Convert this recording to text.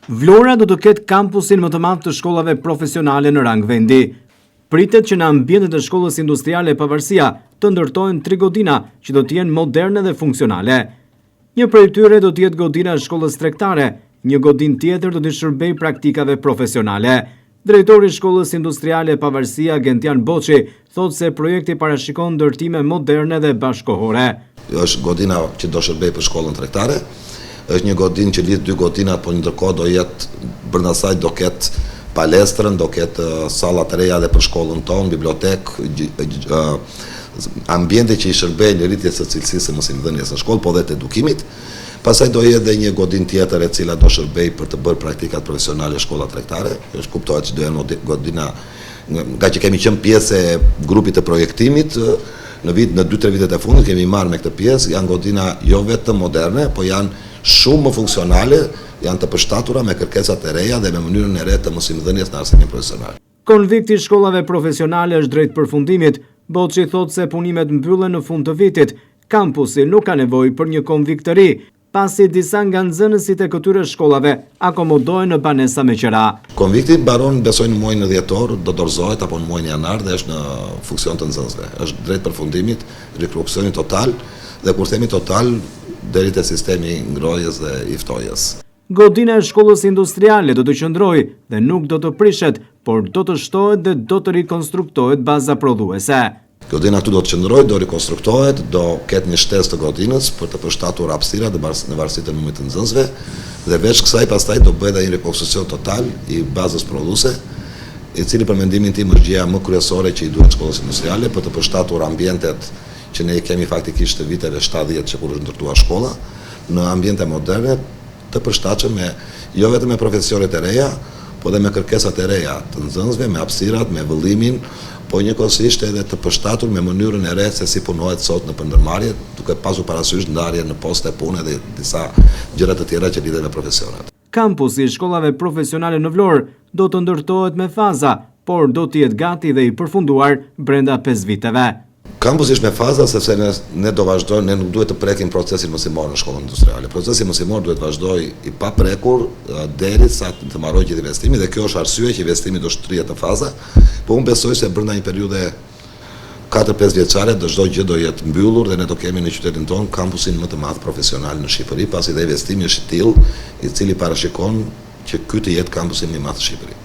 Vlora do të ketë kampusin më të madh të shkollave profesionale në rang vendi. Pritet që në ambientet e shkollës industriale Pavarësia të ndërtohen 3 godina që do të jenë moderne dhe funksionale. Një prej tyre do të jetë godina e shkollës tregtare, një godinë tjetër do të shërbejë praktikave profesionale. Drejtori i shkollës industriale Pavarësia, Gentian Boçi, thotë se projekti parashikon ndërtime moderne dhe bashkëkohore. Është godina që do shërbejë për shkollën tregtare. Është një godinë që lidh 2 godinat, por ndërkohë do jetë brenda saj do ketë palestrën, do ketë salla të reja dhe për shkollën tonë, bibliotekë, ambiente që i shërbejnë rritjes së cilësisë së mësimdhënies në shkollë, po dhe të edukimit. Pastaj do jetë dhe një godinë tjetër e cila do shërbejë për të bërë praktikat profesionale shkolla tregtare. Është kuptohet që do jenë godina, nga që kemi qenë pjesë e grupit të projektimit, në 2-3 vitet e fundit kemi marrë me këtë pjesë, janë godina jo vetëm moderne, po janë shumë më funksionale, janë të përshtatura me kërkesat e reja dhe me mënyrën e re të mësimdhënies në arsimin profesional. Konvikti i shkollave profesionale është drejt përfundimit. Boçi thotë se punimet mbyllen në fund të vitit. Kampusi nuk ka nevojë për një konvikt të ri, pasi disa nga nxënësit e këtyre shkollave akomodohen në banesa me qira. Konvikti mbaron besoj në muajin dhjetor, do dorëzohet apo në muajin janar dhe është në funksion të nxënësve. Është drejt përfundimit, rikrucioni total dhe kur themi total deri te sistemi ngrohjes dhe i ftojes. Godina e shkollës industriale do të qëndrojë dhe nuk do të prishet, por do të shtohet dhe do të rikonstruktohet baza prodhuese. Godina këtu do të qëndrojë, do rikonstruktohet, do ketë një shtesë të godinës për të përshtatur hapësirat në varësi të numrit të nxënësve dhe veç kësaj pastaj do bëhet një rekonstruksion total i bazës prodhuese, i cili për mendimin tim është gjëja më kryesore që i duhet shkollës industriale për të përshtatur ambientet që ne kemi faktikisht të viteve 70 që kur është ndërtuar shkolla, në ambiente moderne të përshtatshëm me jo vetëm me profesionet e reja, po dhe me kërkesat e reja të nxënësve, me hapësirat, me vëllimin, po njëkohësisht edhe të përshtatur me mënyrën e re se si punohet sot në ndërmarrje, duke pasur parasysh ndarje në poste pune dhe disa gjëra të tjera që lidhen me profesionet. Kampusi i shkollave profesionale në Vlorë do të ndërtohet me faza, por do të jetë gati dhe i përfunduar brenda 5 viteve. Kampusi është me faza sepse ne do vazhdojmë, ne nuk duhet të prekim procesin mësimor në shkollën industriale. Procesi mësimor duhet vazhdoj i paprekur derisa të marrojë gjithë investimi dhe kjo është arsye që investimi do shtrihet në faza, po unë besoj se brenda një periudhe 4-5 vjeçare çdo gjë do jetë mbyllur dhe ne do kemi në qytetin tonë kampusin më të madh profesional në Shqipëri, pasi dhe investimi është i tillë i cili parashikon që ky të jetë kampusi më i madh në Shqipëri.